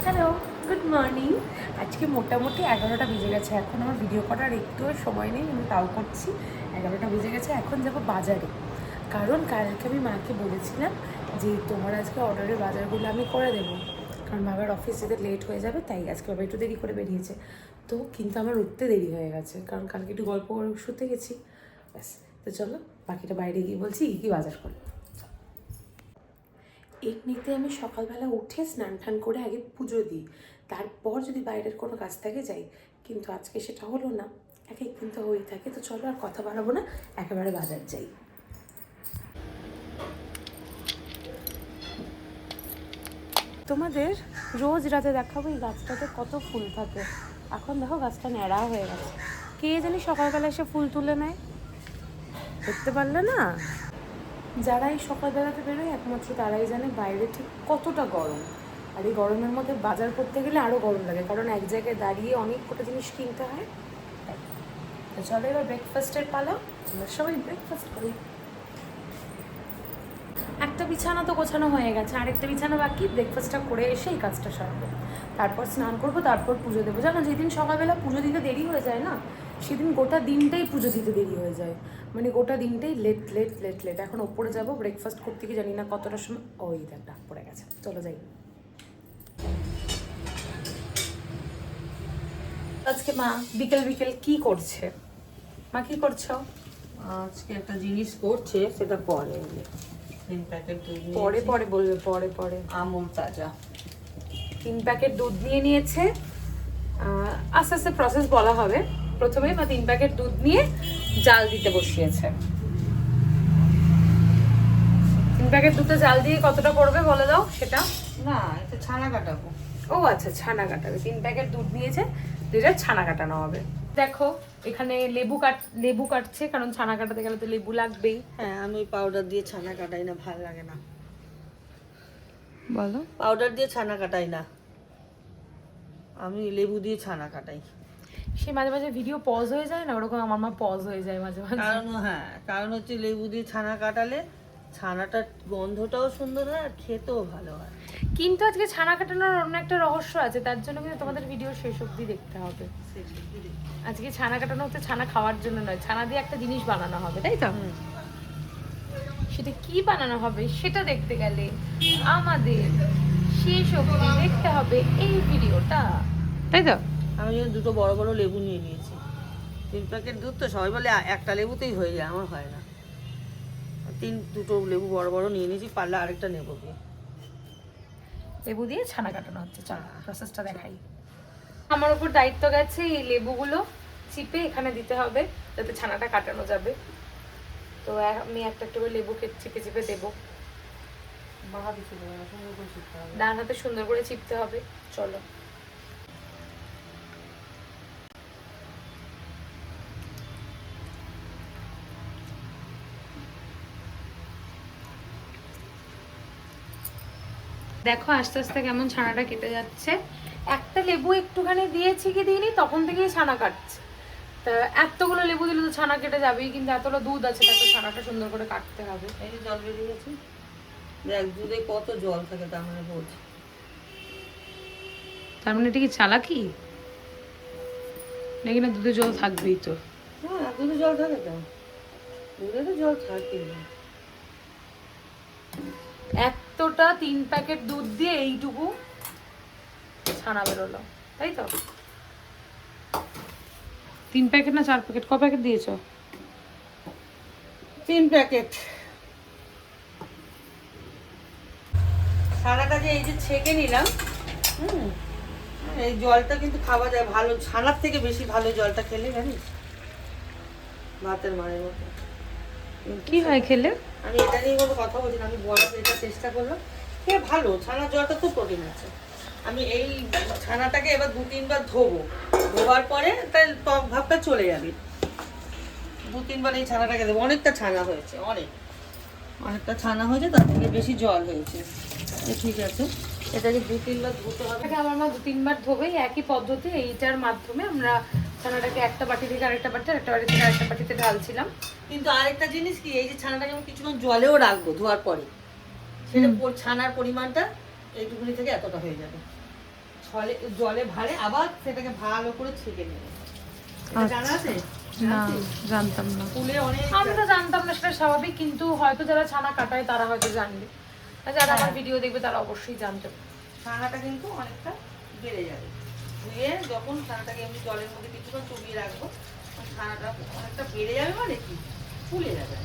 Hello, good morning. আজকে মোটামুটি 11টা বেজে গেছে। এখন আমার ভিডিও করার একটুও সময় নেই, আমি তাও করছি। 11টা বেজে গেছে, এখন যাবো বাজারে। কারণ কালকে আমি মাকে বলেছিলাম যে তোমার আজকে অর্ডারের বাজারগুলো আমি করে দেবো, কারণ বাবার অফিস যেতে লেট হয়ে যাবে, তাই আজকে বাবা একটু দেরি করে বেরিয়েছে। তো কিন্তু আমার উঠতে দেরি হয়ে গেছে, কারণ কালকে একটু গল্প করে শুতে গেছি। ব্যাস, তো চলো বাকিটা বাইরে গিয়ে বলছি কী কী বাজার করবো। এমনিতে আমি সকালবেলা উঠে স্নান টান করে আগে পুজো দিই, তারপর যদি বাইরের কোনো কাজ থাকে যাই, কিন্তু আজকে সেটা হলো না। এক একদিন তো হয়েই থাকে। তো চলো আর কথা বাড়াবো না, একেবারে বাজার যাই। তোমাদের রোজ রাতে দেখাবো এই গাছটাতে কত ফুল থাকে। এখন দেখো গাছটা ন্যাড়া হয়ে গেছে, কে জানি সকালবেলা এসে ফুল তুলে নেয়, দেখতে পারলে না? যারা এই সকালবেলাতে বেরোয় একমাত্র তারাই জানে বাইরে ঠিক কতটা গরম। আর এই গরমের মধ্যে বাজার করতে গেলে আরও গরম লাগে, কারণ এক জায়গায় দাঁড়িয়ে অনেক কটা জিনিস কিনতে হয়। তাই তো চলো এবার ব্রেকফাস্টের পালা, আমরা সবাই ব্রেকফাস্ট করি। একটা বিছানা তো গোছানো হয়ে গেছে, আরেকটা বিছানা বাকি। ব্রেকফাস্টটা করে এসে এই কাজটা সারবো, তারপর স্নান করবো, তারপর পুজো দেবো। জানো, যেদিন সকালবেলা পুজো দিতে দেরি হয়ে যায় না, সেদিন গোটা দিনটাই পুজো দিতে দেরি হয়ে যায়। মানে গোটা দিনটাই লেট লেট লেট লেট। এখন ওপরে যাবো ব্রেকফাস্ট করতে, কি জানি না কতটা সময়। ওই দেখ ডাক পড়ে গেছে, চলো যাই। আজকে মা বিকেল বিকেল কি করছে? মা কি করছো? আজকে একটা জিনিস করছে, সেটা পরে 3 প্যাকেট দুধ পরে পরে বলবে, পরে পরে। আমুল তাজা 3 প্যাকেট দুধ নিয়ে নিয়েছে। আস্তে আস্তে প্রসেস বলা হবে। প্রথমে মা 3 প্যাকেট দুধ নিয়ে জাল দিতে বসিয়েছে। 3 প্যাকেট দুধে জাল দিয়ে কতটা করবে বলে দাও সেটা। না, এটা ছানা কাটাবো। ও আচ্ছা, ছানা কাটাবে। 3 প্যাকেট দুধ নিয়েছে, যেটা ছানা কাটানো হবে। দেখো এখানে লেবু কাটছে, কারণ ছানা কাটাতে গেলে তো লেবু লাগবেই। হ্যাঁ, আমি পাউডার দিয়ে ছানা কাটাই না, ভালো লাগে না। বলো। পাউডার দিয়ে ছানা কাটাই না, আমি লেবু দিয়ে ছানা কাটাই। সে মাঝে মাঝে ভিডিও পজ হয়ে যায় না, ওরকম আমার মা পজ হয়ে যায় মাঝে মাঝে। কারণ হচ্ছে লেবু দিয়ে ছানা কাটালে ছানাটার গন্ধটাও সুন্দর হয় আর খেতেও ভালো হয়। কিন্তু আজকে ছানা কাটানোর অন্য একটা রহস্য আছে, তার জন্য কিন্তু তোমাদের ভিডিও শেষ অবধি দেখতে হবে। আজকে ছানা কাটানো হচ্ছে ছানা খাওয়ার জন্য নয়, ছানা দিয়ে একটা জিনিস বানানো হবে, তাই তো? সেটা কি বানানো হবে সেটা দেখতে গেলে আমাদের শেষ অবধি দেখতে হবে এই ভিডিওটা, তাই তো? আমি যেন দুটো বড় বড় লেবু নিয়ে নিয়েছি। 3 প্যাকেট দুধ তো সবাই বলে একটা লেবুতেই হয়ে যায়, আমার হয় না। দুটো লেবু বড় বড় নিয়ে নিয়েছি, পারলে আরেকটা নেবো গিয়ে। লেবু দিয়ে ছানা কাটানো হচ্ছে, চল প্রসেসটা দেখাই। আমার উপর দায়িত্ব গেছে এই লেবুগুলো চিপে এখানে দিতে হবে, যাতে ছানাটা কাটানো যাবে। তো আমি একটা একটা করে লেবুকে চিপে চিপে দেবো। ডান হাতে সুন্দর করে চিপতে হবে। চলো দেখো আস্তে আস্তে কেমন ছানাটা কেটে যাচ্ছে। একটা লেবু একটুখানি দিয়েছি কি দিইনি, তখন থেকেই ছানা কাটছে। তা এতগুলো লেবু দিলে তো ছানা কেটে যাবেই, কিন্তু এতটা দুধ আছে, তাতে ছানাটা সুন্দর করে কাটতে হবে। এই যে জল বেরিয়ে গেছে, দেখ দুধে কত জল থাকে, তার মানে বোঝ। তার মানে এটা কি চালাকি নাকি? না, দুধে জল থাকবেই তো। হ্যাঁ, দুধে জল থাকে তো, দুধে তো জল থাকে। এতটা 3 প্যাকেট দুধ দিয়ে এইটুকু ছানা বেরোলো, তাই তো? 3 প্যাকেট না 4 প্যাকেট? ক প্যাকেট দিয়েছো? 3 প্যাকেট। ছানাটা যে এই যে ছেঁকে নিলাম, এই জলটা কিন্তু খাওয়া যায় ভালো, ছানার থেকে বেশি ভালো জলটা খেলে, জানিস? ভাতের মারের মতো কি হয় খেলে? আমি এটা নিয়ে কোনো কথা বলছি না, আমি বলার এটা চেষ্টা করলাম। খেয়ে ভালো, ছানার জলটা তো প্রোটিন আছে। আমি এই ছানাটাকে এবার 2-3 বার ধোবো, ধোবার পরে তাই টক ভাবটা চলে যাবে। 2-3 বার এই ছানাটাকে দেবো। অনেকটা ছানা হয়েছে, অনেকটা ছানা হয়েছে, তার থেকে বেশি জল হয়েছে। ঠিক আছে, এটাকে 2-3 বার ধুতে হবে। আমার মা 2-3 বার ধোবেই। একই পদ্ধতি, এইটার মাধ্যমে আমরা ছানাটাকে একটা বাটি থেকে আরেকটা বাটি, আরেকটা বাটি থেকে আরেকটা বাটিতে ঢালছিলাম। কিন্তু আরেকটা জিনিস কি, এই যে ছানাটাকে আমি কিছুক্ষণ জলেও রাখবো ধোয়ার পরে, সেটা ছানার পরিমাণটা এইটুকুনি থেকে এতটা হয়ে যাবে। জলে ভালে আবার সেটাকে ভালো করে ছেঁকে নেবে। এটা জানা আছে? না, জানতাম না। ফুলে অনেক আমি তো জানতাম না, সেটা স্বাভাবিক, কিন্তু হয়তো যারা ছানা কাটায় তারা হয়তো জানবে, আর যারা আমার ভিডিও দেখবে তারা অবশ্যই জানতে। ছানাটা কিন্তু অনেকটা বেড়ে যাবে। ধুয়ে যখন ছানাটাকে এমনি জলের মধ্যে কিছুক্ষণ চুবিয়ে রাখবো, ছানাটা অনেকটা বেড়ে যাবে, মানে কি ফুলে যাবে।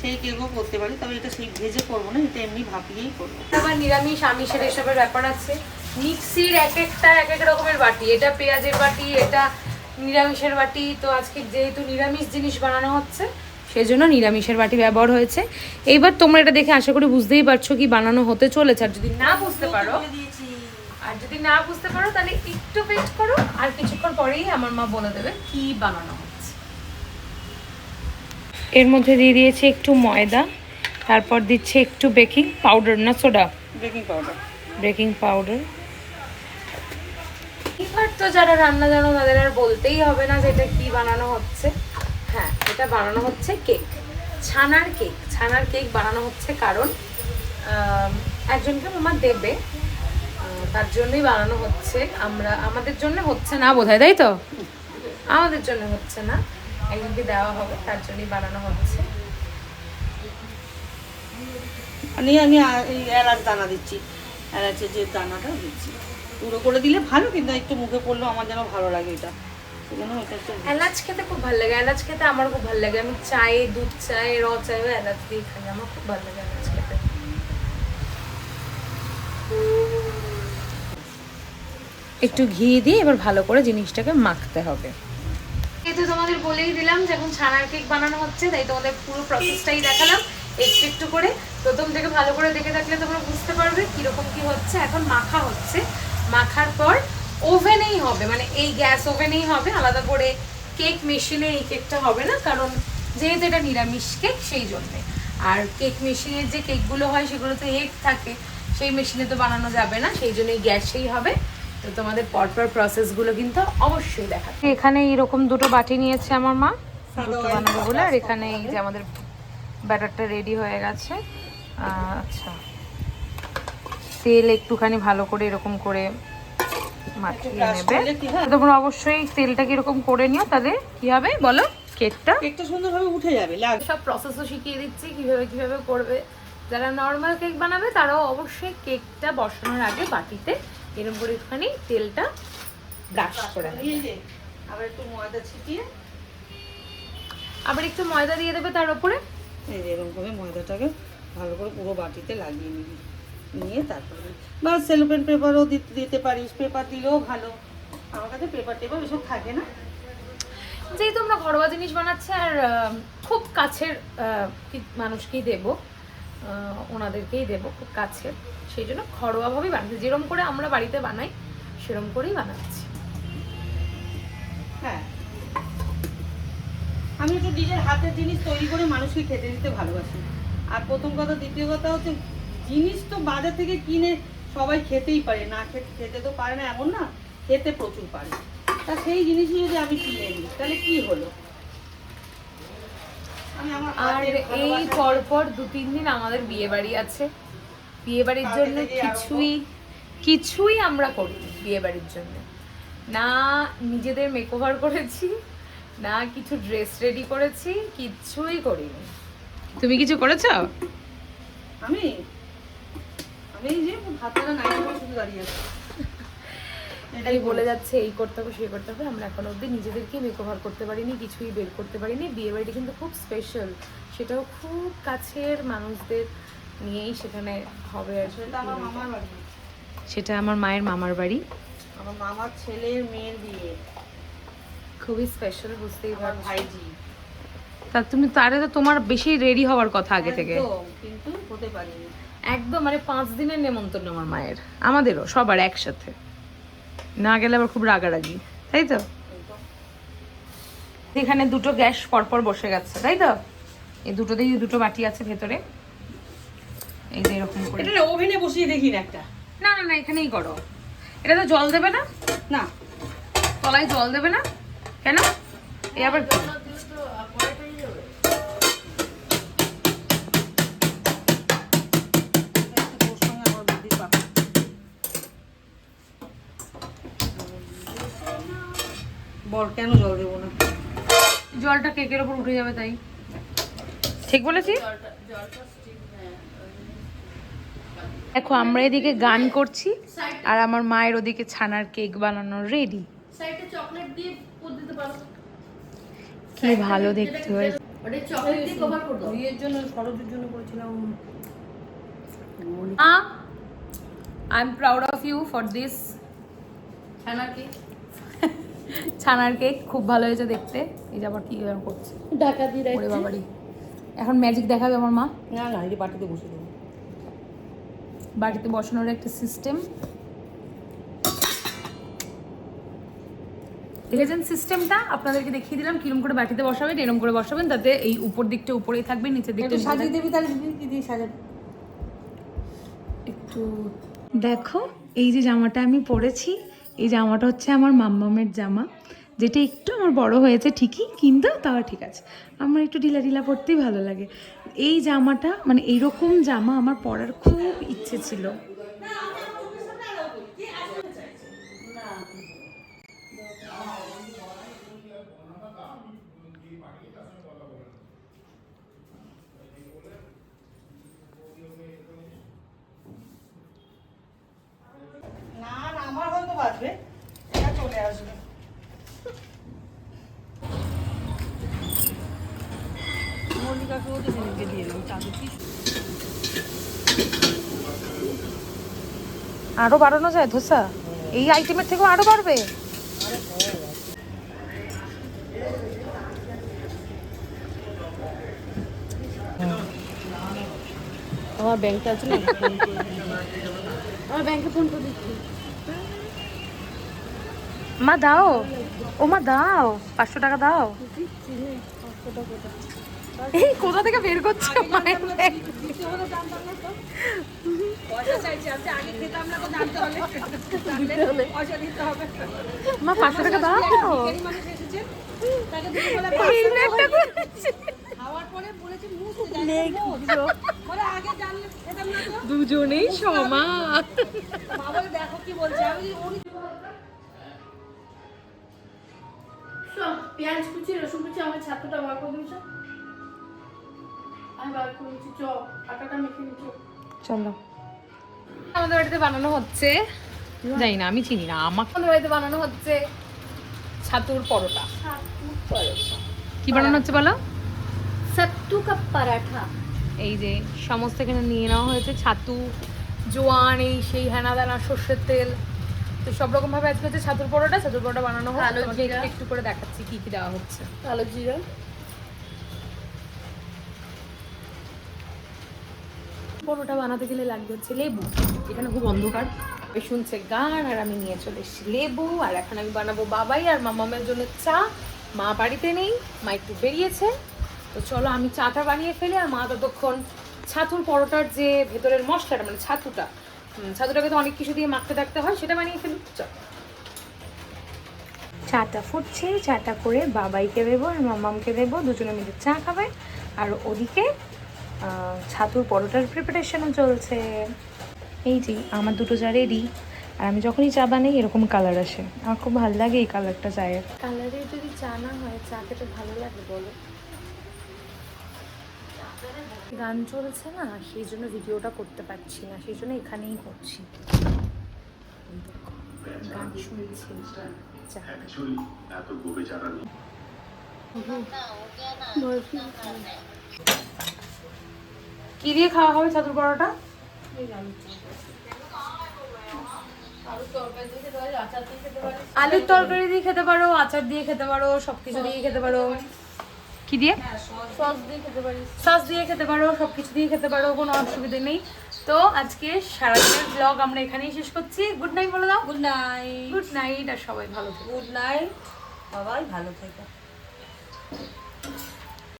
সেই কেকও করতে পারি, তবে এটা সেই ভেজে করবো না, এটা এমনি ভাপিয়েই করবো। আবার নিরামিষ আমিষের এসবের ব্যাপার আছে। মিক্সির এক একটা এক এক রকমের বাটি, এটা পেঁয়াজের বাটি, এটা নিরামিষের বাটি। তো আজকে যেহেতু নিরামিষ জিনিস বানানো হচ্ছে, সেজন্য নিরামিষের বাটি ব্যবহার হয়েছে। এইবার তোমরা এটা দেখে আশা করি বুঝতেই পারছো কি বানানো হতে চলেছে। আর যদি না বুঝতে পারো তাহলে একটু ওয়েট করো, আর কিছুক্ষণ পরেই আমার মা বলে দেবে কি বানানো হচ্ছে। এর মধ্যে দিয়ে দিয়েছে একটু ময়দা, তারপর দিচ্ছে একটু বেকিং পাউডার, না সোডা, বেকিং পাউডার। এবার তো যারা রান্না জানো তাদের আর বলতেই হবে না যে এটা কি বানানো হচ্ছে। হ্যাঁ, এটা বানানো হচ্ছে কেক, ছানার কেক বানানো হচ্ছে। কারণ একজনকে মামা দেবে, তার জন্যই বানানো হচ্ছে। আমাদের জন্য হচ্ছে না বোধহয়, তাই তো? আমাদের জন্য হচ্ছে না, একজনকে দেওয়া হবে, তার জন্যই বানানো হচ্ছে। আমি এই এলাচ দানা দিচ্ছি, এলাচের যে দানাটা দিচ্ছি। পুরো করে দিলে ভালো, কিন্তু একটু মুখে পড়লেও আমার যেন ভালো লাগে এটা, সেজন্য এটা একটু। এলাচ খেতে খুব ভালো লাগে, এলাচ খেতে আমার খুব ভালো লাগে। আমি চায়ে, দুধ চায়ে, চায়ে এলাচ দিয়ে খাই, আমার খুব ভালো লাগে এলাচ খেতে। একটু ঘি দিয়ে এবার ভালো করে জিনিসটাকে মাখতে হবে। এই তো তোমাদের বলেই দিলাম যে এখন ছানার কেক বানানো হচ্ছে, তাই তোমাদের পুরো প্রসেসটাই দেখালাম একটু একটু করে। প্রথম থেকে ভালো করে দেখে থাকলে তোমরা বুঝতে পারবে কিরকম কি হচ্ছে। এখন মাখা হচ্ছে, মাখার পর ওভেনেই হবে, মানে এই গ্যাস ওভেনেই হবে, আলাদা করে কেক মেশিনে এই কেকটা হবে না, কারণ যেহেতু এটা নিরামিষ কেক সেই জন্যে। আর কেক মেশিনের যে কেকগুলো হয় সেগুলোতে এগ থাকে, সেই মেশিনে তো বানানো যাবে না, সেই জন্যই গ্যাসেই হবে। তো তোমাদের পরপর প্রসেসগুলো কিন্তু অবশ্যই দেখাবে। এখানে এরকম দুটো বাটি নিয়েছে আমার মা দুটো বানাবো বলে, আর এখানে এই যে আমাদের ব্যাটারটা রেডি হয়ে গেছে। আচ্ছা, তেল একটুখানি ভালো করে এরকম করে মাখিয়ে নেবে। তোমরা অবশ্যই তেলটাকে এরকম করে নিও, তাহলে কি হবে বলো, কেকটা সুন্দরভাবে উঠে যাবে। সব প্রসেসও শিখিয়ে দিচ্ছি কিভাবে করবে। যারা নর্মাল কেক বানাবে তারাও অবশ্যই কেকটা বসানোর আগে বাটিতে এরকম করে একটুখানি তেলটা ব্রাশ করে নেবে, আবার একটু ময়দা ছিটিয়ে আবার একটু ময়দা দিয়ে দেবে তার উপরে। এই যে এরকম করে ময়দাটাকে ভালো করে পুরো বাটিতে লাগিয়ে নিবি, নিয়ে তারপরে বা সেলোপেন পেপারও দিতে পারিস, পেপার দিলেও ভালো। আমার কাছে পেপার এসব থাকে না, যেহেতু আমরা ঘরোয়া জিনিস বানাচ্ছি আর খুব কাছের মানুষকেই দেবো, ওনাদেরকেই দেবো খুব কাছের, সেই জন্য ঘরোয়াভাবেই বানাচ্ছি, যেরকম করে আমরা বাড়িতে বানাই সেরকম করেই বানাচ্ছি। হ্যাঁ, আমি একটু নিজের হাতের জিনিস তৈরি করে মানুষকে খেতে দিতে ভালোবাসি। আর প্রথম কথা, দ্বিতীয় কথা হচ্ছে জিনিস তো বাজার থেকে কিনে সবাই খেতেই পারে, না খেতে তো পারে না এমন না, খেতে প্রচুর পারে। তা সেই জিনিসই যদি আমি কিনে নিই তাহলে কি হলো। আর এই পরপর 2-3 দিন আমাদের বিয়ে বাড়ি আছে, বিয়ে বাড়ির জন্য কিছুই আমরা করি বিয়ে বাড়ির জন্য, না নিজেদের মেকওভার করেছি, না কিছু ড্রেস রেডি করেছি, কিছুই করিনি। তুমি কিছু করেছো? আমি যে হাতটা নাইতে করে শুধু দাঁড়িয়ে আছি, এটাই বলে যাচ্ছে এই করতে হবে সেই করতে হবে। আমরা এখন অবধি নিজেদেরকে মেকওভার করতে পারিনি, কিছুই বের করতে পারিনি। বিয়ে বাড়িটা কিন্তু খুব স্পেশাল, সেটাও খুব কাছের মানুষদের নিয়েই সেখানে হবে। সেটা আমার মামার বাড়ি, সেটা আমার মায়ের মামার বাড়ি, আমার মামার ছেলের মেয়ের বিয়ে, খুবই স্পেশাল, বুঝতেই পারো ভাইজি। তা তুমি তারে তো তোমার বেশি রেডি হওয়ার কথা আগে থেকে, কিন্তু হতে পারিনি একদম। মানে 5 দিনের নেমন্তন্ন আমার মায়ের, আমাদেরও সবার একসাথে, না গেলে আবার খুব রাগারাগি, তাই তো? এখানে দুটো গ্যাস পরপর বসে গেছে, তাই তো? এই দুটোতেই দুটো বাটি আছে ভেতরে, এই যে এরকম করে। এটা ওভেনে বসিয়ে দেখি না একটা? না না না, এখানেই করো। এটা তো জল দেবে না, না তলায় জল দেবে না কেন? এ আবার বল কেন জল দেবো না? জলটা কেকের ওপর উঠে যাবে তাই। ঠিক বলেছি? দেখো আমরা এদিকে গান করছি আর আমার মায়ের ওদিকে ছানার কেক বানানো রেডি। সাইডে চকলেট দিয়ে পুর দিতে পারো। কি ভালো দেখতে হয়েছে। ওটা চকলেট দিয়ে কভার করে দাও। বিয়ের জন্য খরচের জন্য করেছিলাম। I am proud of you for this ছানার কি? ছানার কেক। খুব ভালো হয়েছে দেখতে। এই যে আবার কি করছে ঢাকা দিয়ে ওরে বাবারি। এখন ম্যাজিক দেখাবে আমার মা। না না, এই যে বাটিতে বসে দেবো। বাড়িতে বসানোর একটা সিস্টেম দেখেছেন। সিস্টেমটা আপনাদেরকে দেখিয়ে দিলাম কিরম করে বাটিতে বসাবেন, এরকম করে বসাবেন, তাতে এই উপর দিকটা উপরেই থাকবে, নিচের দিকটা একটু সাজিয়ে দেবি, তাহলে কি দিয়ে সাজাবি? একটু দেখো এই যে জামাটা আমি পরেছি, এই জামাটা হচ্ছে আমার মাম্মামের জামা, যেটা একটু আমার বড় হয়েছে ঠিকই, কিন্তু তাও ঠিক আছে। আমার একটু ঢিলা ঢিলা পরতেই ভালো লাগে। এই জামাটা মানে এইরকম জামা আমার পরার খুব ইচ্ছে ছিল। না না, আমার হয়তো বাজবে, এটা চলে আসবে। মল্লিকাকেও তো সেদিনকে দিয়ে এলাম, তাদের কি আরো বাড়ানো যায় ধোসা? এই আইটেমের থেকেও আরো বাড়বে? আমার ব্যাংকটা আছে না, আমার ব্যাংকে ফোন করে দিচ্ছি। মা দাও, ও মা দাও, 500 টাকা দাও। এই কোথা থেকে বের করছো মায়ের ব্যাগ? পয়সা চাইছি, আমি আগে খেতাম না তো, জানতে হলে পয়সা দিতে হবে। মা 500 টাকা দাও। এই মানুষ এসেছে, তাকে দিয়ে বলে এই ব্যাগটা করেছে। খাওয়ার পরে বলেছে মুখ বলে আগে জানলে খেতাম না তো। দুজনেই সমান। মা বলে দেখো কি বলছে, আমি উনি সব পেঁয়াজ কুচি রসুন কুচি আমার ছাত্রটা বার করে দিয়েছ। আমি বার করে দিচ্ছি। চ আটাটা মেখে নিচ্ছ। চলো আমাদের বাড়িতে বানানো হচ্ছে, জানি না, আমি চিনি না, আমাদের বাড়িতে বানানো হচ্ছে ছাতুর পরোটা। কি বানানো হচ্ছে বলো? সত্তু কা পরাঠা। এই যে সমস্ত এখানে নিয়ে নেওয়া হয়েছে, ছাতু, জোয়ান, এই সেই হেনা দানা, সর্ষের তেল, তো সব রকম ভাবে আজকে হচ্ছে ছাতুর পরোটা। ছাতুর পরোটা বানানো হচ্ছে, কালো তোমাকে জিরা। একটু করে দেখাচ্ছি কি কি দেওয়া হচ্ছে। কালো জিরা, পরোটা বানাতে গেলে লাগবে হচ্ছে লেবু। এখানে খুব অন্ধকার, ওই শুনছে গান, আর আমি নিয়ে চলে এসেছি লেবু। আর এখন আমি বানাবো বাবাই আর মামামের জন্য চা। মা বাড়িতে নেই, মা একটু বেরিয়েছে, তো চলো আমি চাটা বানিয়ে ফেলি, আর মা ততক্ষণ ছাতুর পরোটার যে ভেতরের মশলাটা মানে ছাতুটাকে তো অনেক কিছু দিয়ে মাখতে থাকতে হয়, সেটা বানিয়ে ফেলি। চলো, চাটা ফুটছে, চাটা করে বাবাইকে দেবো আর মামামকে দেবো, দুজনে মিলে চা খাবে। আর ওদিকে ছাতুর পরোটার প্রিপারেশনও চলছে। এই যে আমার দুটো চা রেডি, আর আমি যখনই চা বানাই এরকম কালার আসে, আমার খুব ভালো লাগে এই কালারটা চায়ের। কালারে যদি চা না হয় চা খেতে ভালো লাগে বলো? গান চলছে না, সেই জন্য ভিডিওটা করতে পারছি না, সেই জন্য এখানেই করছি। গান শুনছি, চা। কি দিয়ে খাওয়া হবে ছাতুর পরোটা? আলুর তরকারি দিয়ে খেতে পারো, আচার দিয়ে খেতে পারো, সবকিছু দিয়ে খেতে পারো। কি দিয়ে? সস দিয়ে খেতে পারিস। সস দিয়ে খেতে পারো, সবকিছু দিয়ে খেতে পারো, কোনো অসুবিধা নেই। তো আজকে সারাদিনের ব্লগ আমরা এখানেই শেষ করছি। গুড নাইট বলে দাও। Good night. গুড নাইট, আর সবাই ভালো থেকো। গুড নাইট, সবাই ভালো থেকো।